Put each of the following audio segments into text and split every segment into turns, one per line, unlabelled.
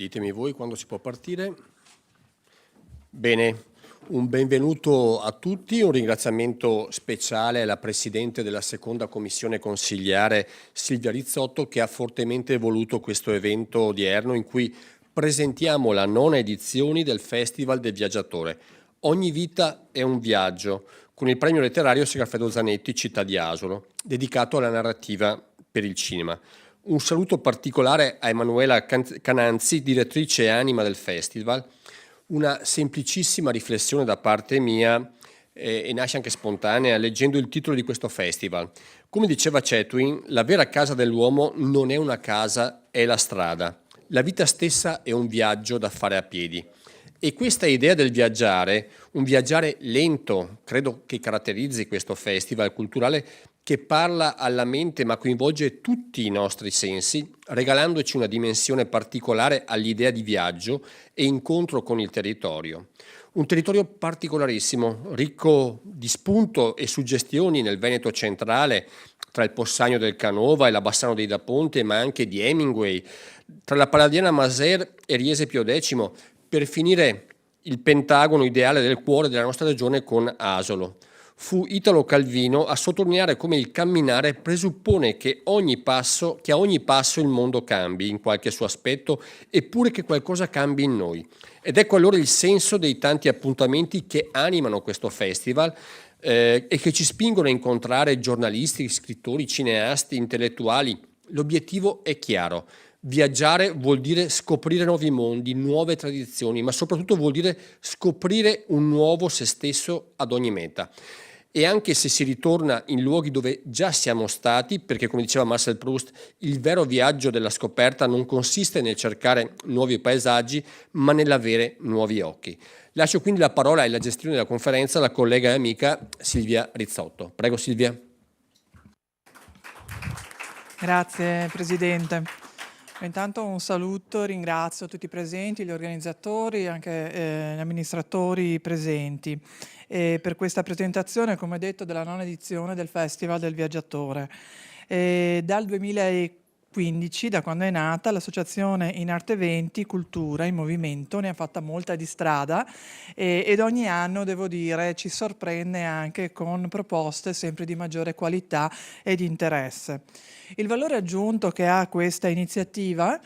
Ditemi voi quando si può partire. Bene, un benvenuto a tutti, un ringraziamento speciale alla Presidente della Seconda Commissione Consigliare Silvia Rizzotto, che ha fortemente voluto questo evento odierno in cui presentiamo la nona edizione del Festival del Viaggiatore. Ogni vita è un viaggio, con il premio letterario Segafredo Zanetti, Città di Asolo, dedicato alla narrativa per il cinema. Un saluto particolare a Emanuela Cananzi, direttrice e anima del festival. Una semplicissima riflessione da parte mia e nasce anche spontanea leggendo il titolo di questo festival. Come diceva Chatwin, la vera casa dell'uomo non è una casa, è la strada. La vita stessa è un viaggio da fare a piedi. E questa idea del viaggiare, un viaggiare lento, credo che caratterizzi questo festival culturale che parla alla mente ma coinvolge tutti i nostri sensi, regalandoci una dimensione particolare all'idea di viaggio e incontro con il territorio. Un territorio particolarissimo, ricco di spunto e suggestioni nel Veneto centrale, tra il Possagno del Canova e la Bassano dei Da Ponte, ma anche di Hemingway, tra la Palladiana Maser e Riese Pio X, per finire il pentagono ideale del cuore della nostra regione con Asolo. Fu Italo Calvino a sottolineare come il camminare presuppone che a ogni passo il mondo cambi in qualche suo aspetto, eppure che qualcosa cambi in noi. Ed ecco allora il senso dei tanti appuntamenti che animano questo festival e che ci spingono a incontrare giornalisti, scrittori, cineasti, intellettuali. L'obiettivo è chiaro. Viaggiare vuol dire scoprire nuovi mondi, nuove tradizioni, ma soprattutto vuol dire scoprire un nuovo se stesso ad ogni meta. E anche se si ritorna in luoghi dove già siamo stati, perché come diceva Marcel Proust, il vero viaggio della scoperta non consiste nel cercare nuovi paesaggi, ma nell'avere nuovi occhi. Lascio quindi la parola e la gestione della conferenza alla collega e amica Silvia Rizzotto. Prego Silvia.
Grazie Presidente. Intanto un saluto, ringrazio tutti i presenti, gli organizzatori e anche gli amministratori presenti per questa presentazione, come detto, della nona edizione del Festival del Viaggiatore. Dal 2015, da quando è nata, l'Associazione In Arte Eventi Cultura in Movimento ne ha fatta molta di strada ed ogni anno, devo dire, ci sorprende anche con proposte sempre di maggiore qualità e di interesse. Il valore aggiunto che ha questa iniziativa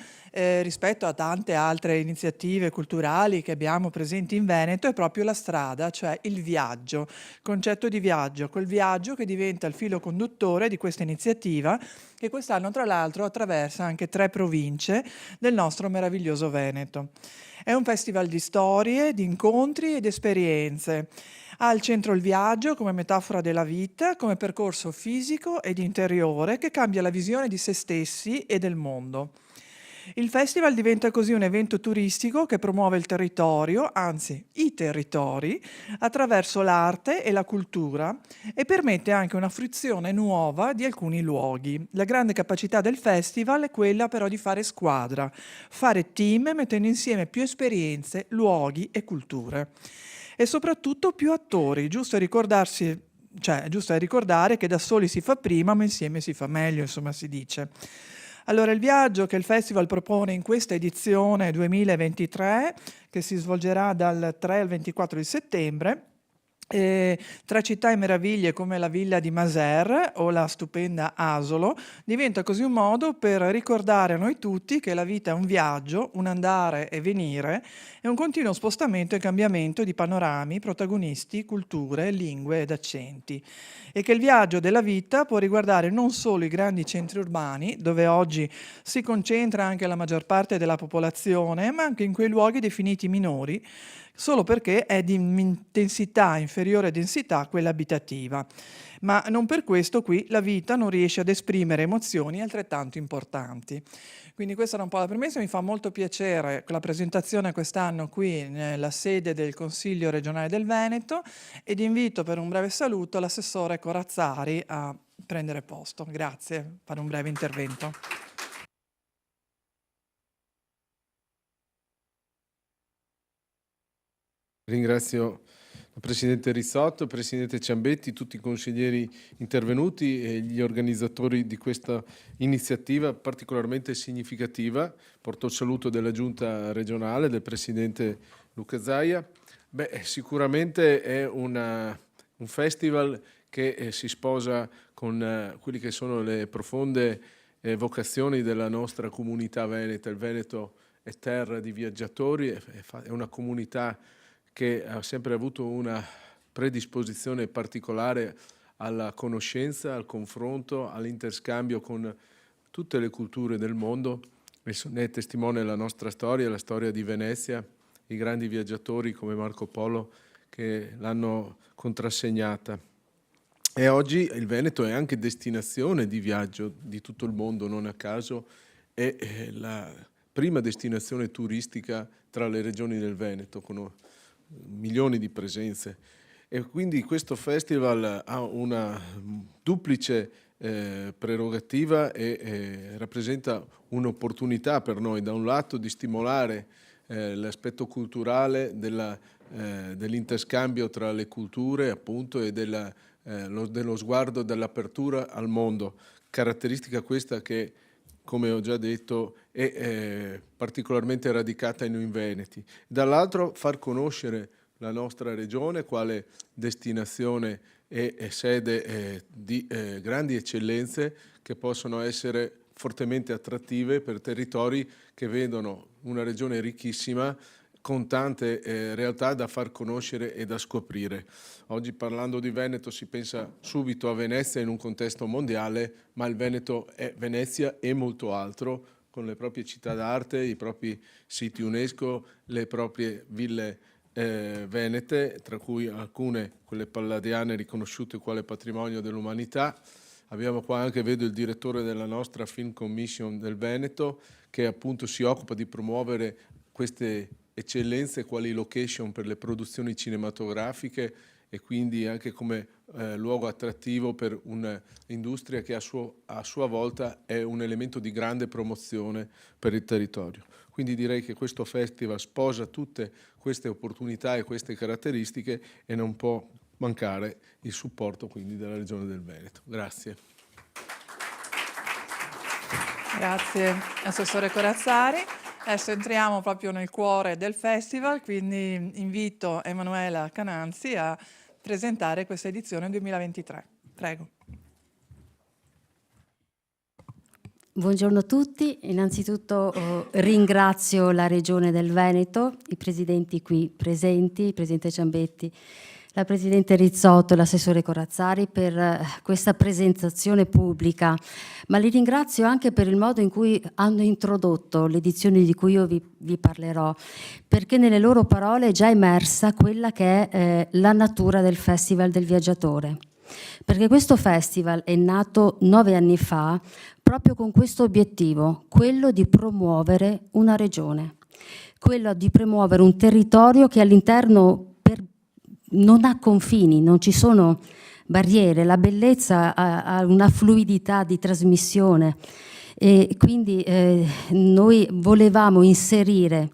rispetto a tante altre iniziative culturali che abbiamo presenti in Veneto è proprio la strada, cioè il viaggio, il concetto di viaggio, quel viaggio che diventa il filo conduttore di questa iniziativa che quest'anno tra l'altro attraversa anche 3 province del nostro meraviglioso Veneto. È un festival di storie, di incontri ed esperienze. Ha al centro il viaggio come metafora della vita, come percorso fisico ed interiore che cambia la visione di se stessi e del mondo. Il festival diventa così un evento turistico che promuove il territorio, anzi i territori, attraverso l'arte e la cultura e permette anche una fruizione nuova di alcuni luoghi. La grande capacità del festival è quella però di fare squadra, fare team mettendo insieme più esperienze, luoghi e culture. E soprattutto più attori, giusto ricordare che da soli si fa prima, ma insieme si fa meglio, insomma si dice. Allora, il viaggio che il festival propone in questa edizione 2023, che si svolgerà dal 3 al 24 di settembre, tra città e meraviglie come la villa di Maser o la stupenda Asolo, diventa così un modo per ricordare a noi tutti che la vita è un viaggio, un andare e venire, e un continuo spostamento e cambiamento di panorami, protagonisti, culture, lingue ed accenti. E che il viaggio della vita può riguardare non solo i grandi centri urbani, dove oggi si concentra anche la maggior parte della popolazione, ma anche in quei luoghi definiti minori, solo perché è di intensità inferiore densità a quella abitativa. Ma non per questo qui la vita non riesce ad esprimere emozioni altrettanto importanti. Quindi questa era un po' la premessa, mi fa molto piacere la presentazione quest'anno qui nella sede del Consiglio regionale del Veneto ed invito per un breve saluto l'assessore Corazzari a prendere posto. Grazie, fare un breve intervento.
Ringrazio il Presidente Rizzotto, il Presidente Ciambetti, tutti i consiglieri intervenuti e gli organizzatori di questa iniziativa particolarmente significativa. Porto il saluto della Giunta regionale, del Presidente Luca Zaia. Sicuramente è un festival che si sposa con quelle che sono le profonde vocazioni della nostra comunità veneta. Il Veneto è terra di viaggiatori, è una comunità che ha sempre avuto una predisposizione particolare alla conoscenza, al confronto, all'interscambio con tutte le culture del mondo. Ne è testimone la nostra storia, la storia di Venezia, i grandi viaggiatori come Marco Polo che l'hanno contrassegnata. E oggi il Veneto è anche destinazione di viaggio di tutto il mondo, non a caso è la prima destinazione turistica tra le regioni del Veneto, con milioni di presenze. E quindi questo festival ha una duplice prerogativa e rappresenta un'opportunità per noi, da un lato di stimolare l'aspetto culturale dell'interscambio tra le culture, appunto, e dello sguardo dell'apertura al mondo, caratteristica questa che, come ho già detto, è particolarmente radicata in noi veneti. Dall'altro far conoscere la nostra regione quale destinazione e sede di grandi eccellenze che possono essere fortemente attrattive per territori che vedono una regione ricchissima con tante realtà da far conoscere e da scoprire. Oggi, parlando di Veneto, si pensa subito a Venezia in un contesto mondiale, ma il Veneto è Venezia e molto altro, con le proprie città d'arte, i propri siti UNESCO, le proprie ville venete, tra cui alcune, quelle palladiane, riconosciute quale patrimonio dell'umanità. Abbiamo qua anche, vedo, il direttore della nostra Film Commission del Veneto, che appunto si occupa di promuovere queste eccellenze quali location per le produzioni cinematografiche e quindi anche come luogo attrattivo per un'industria che a sua volta è un elemento di grande promozione per il territorio. Quindi direi che questo festival sposa tutte queste opportunità e queste caratteristiche e non può mancare il supporto quindi della Regione del Veneto. Grazie.
Grazie Assessore Corazzari. Adesso entriamo proprio nel cuore del festival, quindi invito Emanuela Cananzi a presentare questa edizione 2023. Prego.
Buongiorno a tutti, innanzitutto ringrazio la Regione del Veneto, i presidenti qui presenti, il Presidente Ciambetti, la Presidente Rizzotto e l'Assessore Corazzari per questa presentazione pubblica, ma li ringrazio anche per il modo in cui hanno introdotto l'edizione di cui io vi parlerò, perché nelle loro parole è già emersa quella che è la natura del Festival del Viaggiatore. Perché questo festival è nato 9 anni fa proprio con questo obiettivo, quello di promuovere una regione, quello di promuovere un territorio che all'interno non ha confini, non ci sono barriere, la bellezza ha una fluidità di trasmissione e quindi noi volevamo inserire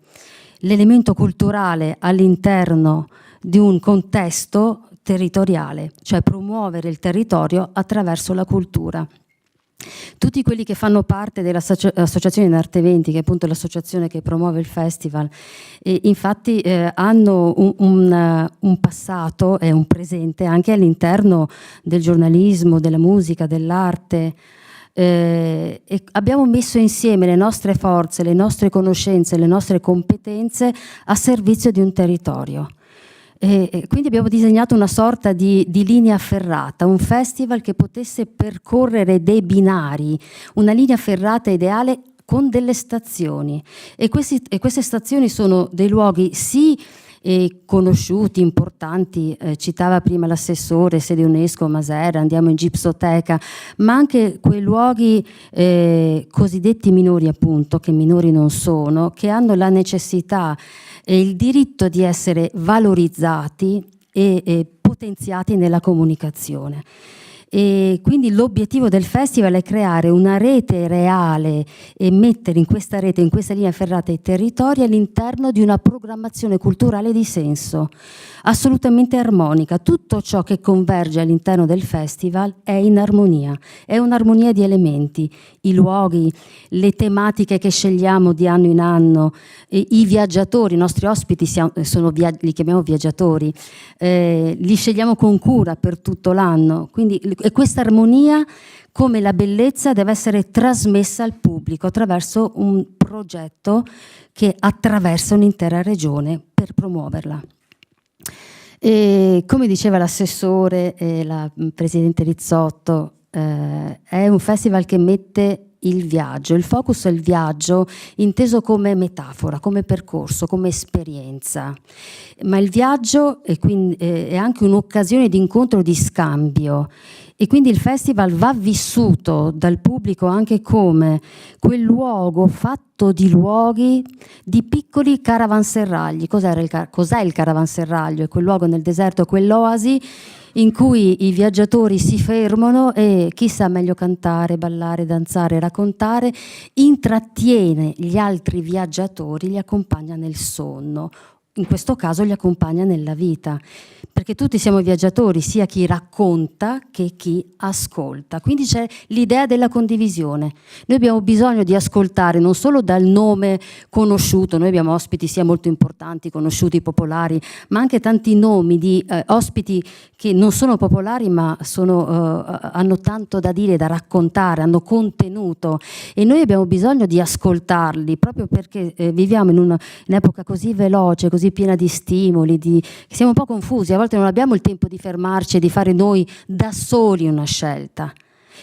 l'elemento culturale all'interno di un contesto territoriale, cioè promuovere il territorio attraverso la cultura. Tutti quelli che fanno parte dell'Associazione in Arte Eventi, che è appunto l'associazione che promuove il festival, infatti hanno un passato e un presente anche all'interno del giornalismo, della musica, dell'arte. E abbiamo messo insieme le nostre forze, le nostre conoscenze, le nostre competenze a servizio di un territorio. E quindi abbiamo disegnato una sorta di linea ferrata, un festival che potesse percorrere dei binari, una linea ferrata ideale con delle stazioni. E queste stazioni sono dei luoghi sì conosciuti, importanti, citava prima l'assessore, sede UNESCO, Masera, andiamo in Gipsoteca, ma anche quei luoghi cosiddetti minori, appunto, che minori non sono, che hanno la necessità e il diritto di essere valorizzati e potenziati nella comunicazione. E quindi l'obiettivo del festival è creare una rete reale e mettere in questa rete, in questa linea ferrata, i territori all'interno di una programmazione culturale di senso, assolutamente armonica. Tutto ciò che converge all'interno del festival è in armonia, è un'armonia di elementi, i luoghi, le tematiche che scegliamo di anno in anno, i viaggiatori, i nostri ospiti li chiamiamo viaggiatori, li scegliamo con cura per tutto l'anno, quindi questa armonia, come la bellezza, deve essere trasmessa al pubblico attraverso un progetto che attraversa un'intera regione per promuoverla. E come diceva l'assessore e la presidente Rizzotto, è un festival che mette il viaggio, il focus è il viaggio inteso come metafora, come percorso, come esperienza, ma il viaggio è anche un'occasione di incontro, di scambio, e quindi il festival va vissuto dal pubblico anche come quel luogo fatto di luoghi, di piccoli caravanserragli. Cos'è il caravanserraglio? È quel luogo nel deserto, quell'oasi in cui i viaggiatori si fermano e chi sa meglio cantare, ballare, danzare, raccontare, intrattiene gli altri viaggiatori, li accompagna nel sonno. In questo caso li accompagna nella vita, perché tutti siamo viaggiatori, sia chi racconta che chi ascolta. Quindi c'è l'idea della condivisione. Noi abbiamo bisogno di ascoltare non solo dal nome conosciuto, noi abbiamo ospiti sia molto importanti, conosciuti, popolari, ma anche tanti nomi di ospiti che non sono popolari ma hanno tanto da dire, da raccontare, hanno contenuto, e noi abbiamo bisogno di ascoltarli proprio perché viviamo in un'epoca così veloce, così piena di stimoli, siamo un po' confusi, a volte non abbiamo il tempo di fermarci e di fare noi da soli una scelta.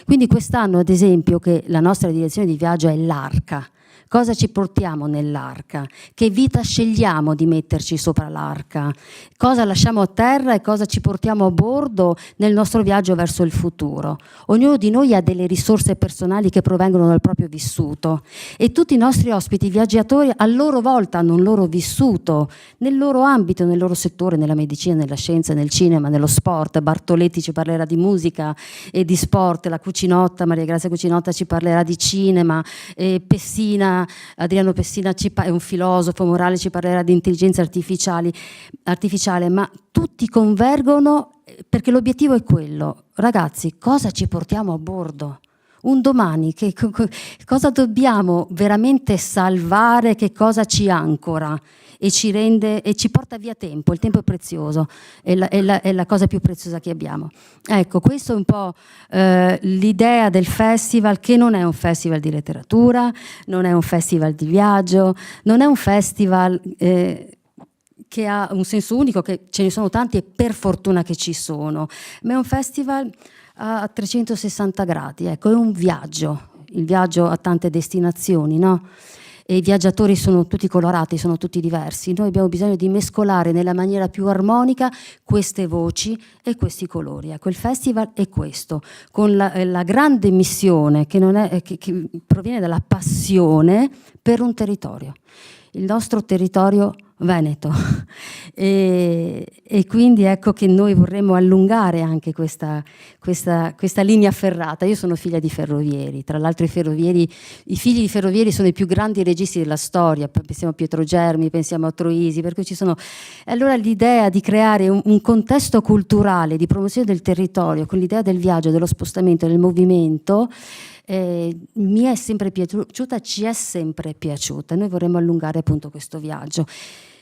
Quindi quest'anno, ad esempio, che la nostra direzione di viaggio è l'Arca. Cosa ci portiamo nell'arca? Che vita scegliamo di metterci sopra l'arca? Cosa lasciamo a terra e cosa ci portiamo a bordo nel nostro viaggio verso il futuro? Ognuno di noi ha delle risorse personali che provengono dal proprio vissuto, e tutti i nostri ospiti viaggiatori a loro volta hanno un loro vissuto nel loro ambito, nel loro settore, nella medicina, nella scienza, nel cinema, nello sport. Bartoletti ci parlerà di musica e di sport, la Cucinotta, Maria Grazia Cucinotta ci parlerà di cinema, Adriano Pessina è un filosofo morale, ci parlerà di intelligenza artificiale, ma tutti convergono perché l'obiettivo è quello. Ragazzi, cosa ci portiamo a bordo? Un domani, cosa dobbiamo veramente salvare, che cosa ci ancora e ci rende e ci porta via tempo. Il tempo è prezioso, è la cosa più preziosa che abbiamo. Ecco, questo è un po' l'idea del festival, che non è un festival di letteratura, non è un festival di viaggio, non è un festival che ha un senso unico, che ce ne sono tanti e per fortuna che ci sono, ma è un festival a 360 gradi, ecco, è un viaggio. Il viaggio ha tante destinazioni, no? E i viaggiatori sono tutti colorati, sono tutti diversi. Noi abbiamo bisogno di mescolare nella maniera più armonica queste voci e questi colori. Ecco, il festival è questo, con la grande missione che proviene dalla passione per un territorio, il nostro territorio veneto, e quindi ecco che noi vorremmo allungare anche questa linea ferrata. Io sono figlia di ferrovieri, tra l'altro i figli di ferrovieri sono i più grandi registi della storia, pensiamo a Pietro Germi, pensiamo a Troisi, per cui ci sono. Allora l'idea di creare un contesto culturale di promozione del territorio con l'idea del viaggio, dello spostamento, del movimento, mi è sempre piaciuta, ci è sempre piaciuta. Noi vorremmo allungare appunto questo viaggio.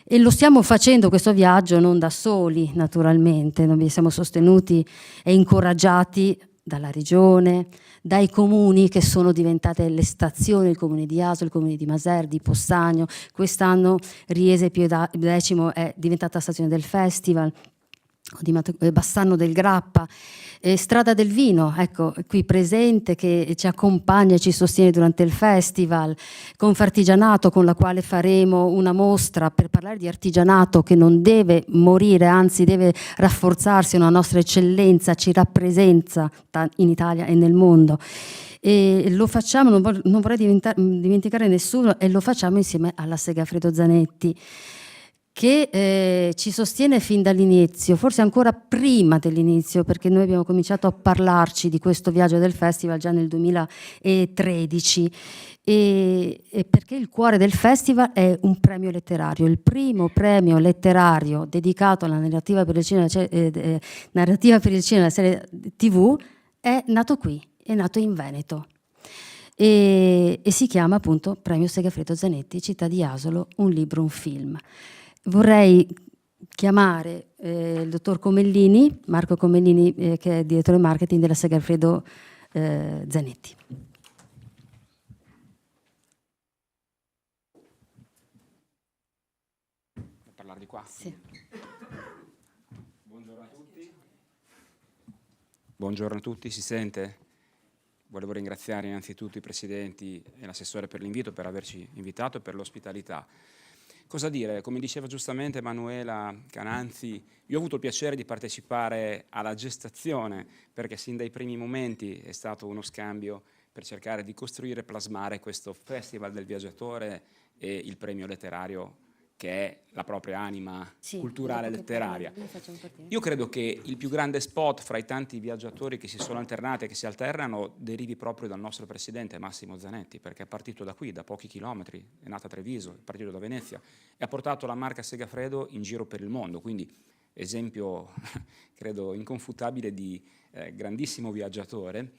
E lo stiamo facendo questo viaggio non da soli, naturalmente, noi siamo sostenuti e incoraggiati dalla regione, dai comuni che sono diventate le stazioni, il comune di Asolo, il comune di Maser, di Possagno. Quest'anno Riese Pio X è diventata stazione del festival, di Bassano del Grappa. Strada del Vino, ecco, qui presente, che ci accompagna e ci sostiene durante il festival, Confartigianato, con la quale faremo una mostra per parlare di artigianato che non deve morire, anzi deve rafforzarsi, una nostra eccellenza, ci rappresenta in Italia e nel mondo. E lo facciamo, non vorrei dimenticare nessuno, e lo facciamo insieme alla Segafredo Zanetti. che ci sostiene fin dall'inizio, forse ancora prima dell'inizio, perché noi abbiamo cominciato a parlarci di questo viaggio del festival già nel 2013, e perché il cuore del festival è un premio letterario, il primo premio letterario dedicato alla narrativa per il cinema, narrativa per il cinema, la serie TV, è nato qui, è nato in Veneto. E si chiama appunto Premio Segafredo Zanetti, Città di Asolo, un libro, un film. Vorrei chiamare il dottor Comellini, Marco Comellini, che è direttore marketing della Segafredo Zanetti.
Vuoi parlare di qua?
Sì.
Buongiorno a tutti. Buongiorno a tutti, si sente? Volevo ringraziare innanzitutto i presidenti e l'assessore per l'invito, per averci invitato e per l'ospitalità. Cosa dire? Come diceva giustamente Emanuela Cananzi, io ho avuto il piacere di partecipare alla gestazione, perché sin dai primi momenti è stato uno scambio per cercare di costruire e plasmare questo Festival del Viaggiatore e il premio letterario che è la propria anima culturale letteraria. Io credo che il più grande spot fra i tanti viaggiatori che si sono alternati e che si alternano derivi proprio dal nostro presidente Massimo Zanetti, perché è partito da qui, da pochi chilometri, è nato a Treviso, è partito da Venezia e ha portato la marca Segafredo in giro per il mondo, quindi esempio credo inconfutabile di grandissimo viaggiatore,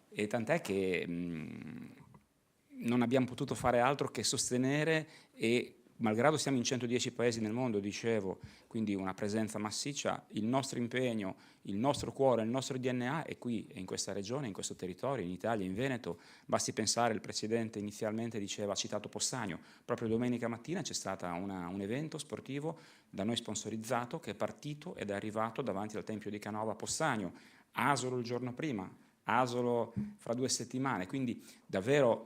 e tant'è che non abbiamo potuto fare altro che sostenere, e malgrado siamo in 110 paesi nel mondo, dicevo, quindi una presenza massiccia, il nostro impegno, il nostro cuore, il nostro DNA è qui, è in questa regione, in questo territorio, in Italia, in Veneto. Basti pensare, il Presidente inizialmente diceva, ha citato Possagno, proprio domenica mattina c'è stato un evento sportivo da noi sponsorizzato che è partito ed è arrivato davanti al Tempio di Canova a Possagno, Asolo il giorno prima, Asolo fra 2 settimane, quindi davvero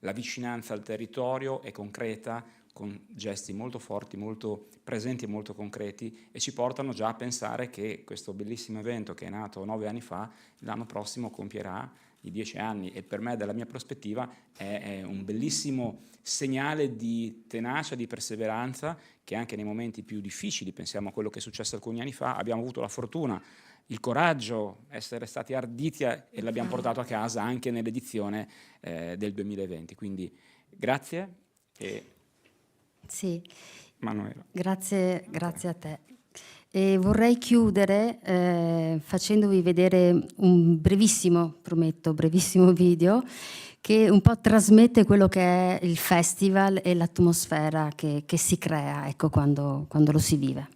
la vicinanza al territorio è concreta, con gesti molto forti, molto presenti e molto concreti, e ci portano già a pensare che questo bellissimo evento, che è nato 9 anni fa, l'anno prossimo compierà i 10 anni, e per me, dalla mia prospettiva, è un bellissimo segnale di tenacia, di perseveranza, che anche nei momenti più difficili, pensiamo a quello che è successo alcuni anni fa, abbiamo avuto la fortuna, il coraggio, essere stati arditi, e l'abbiamo portato a casa anche nell'edizione del 2020. Quindi grazie.
Sì,
Manuela.
grazie a te. E vorrei chiudere facendovi vedere un brevissimo, prometto, brevissimo video che un po' trasmette quello che è il festival e l'atmosfera che si crea, ecco, quando lo si vive.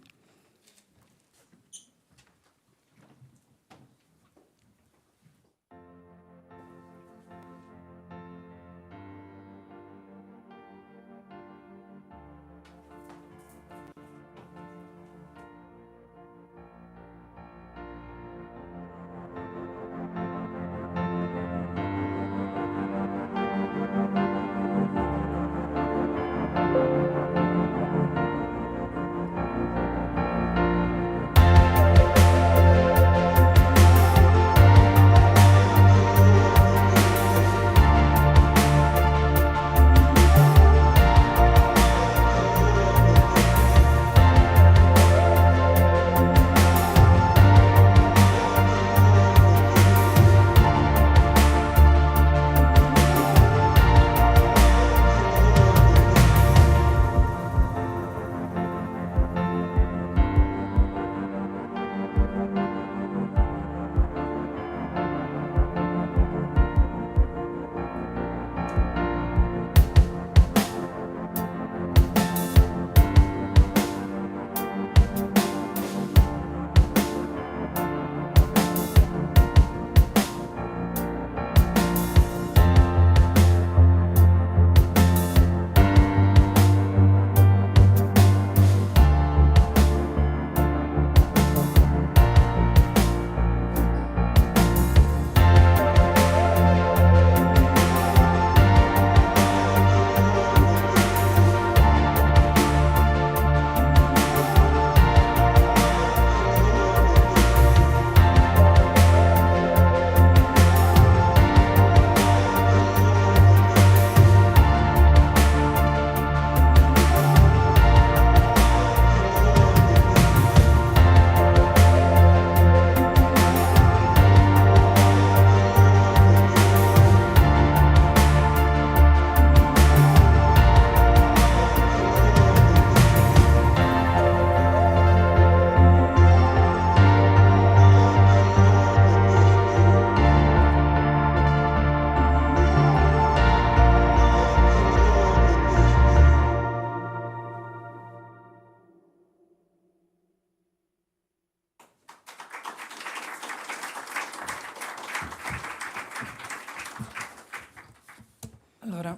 Allora,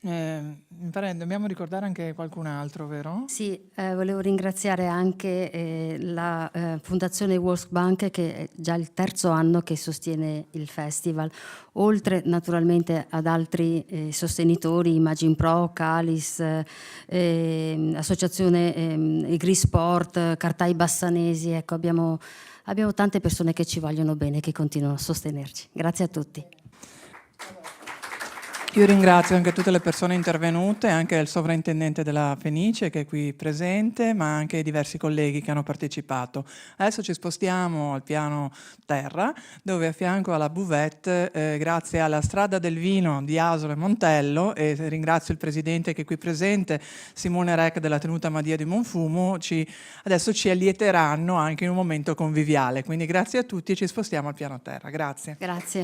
mi pare dobbiamo ricordare anche qualcun altro, vero?
Sì, volevo ringraziare anche la Fondazione World Bank, che è già il terzo anno che sostiene il festival, oltre naturalmente ad altri sostenitori, Imagine Pro, Calis, Associazione Gri Sport, Cartai Bassanesi. Ecco, abbiamo tante persone che ci vogliono bene, che continuano a sostenerci. Grazie a tutti.
Io ringrazio anche tutte le persone intervenute, anche il sovrintendente della Fenice che è qui presente, ma anche i diversi colleghi che hanno partecipato. Adesso ci spostiamo al piano terra, dove a fianco alla buvette, grazie alla Strada del Vino di Asolo e Montello, e ringrazio il presidente che è qui presente, Simone Rec della Tenuta Madia di Monfumo, adesso ci allieteranno anche in un momento conviviale. Quindi grazie a tutti e ci spostiamo al piano terra. Grazie.
Grazie.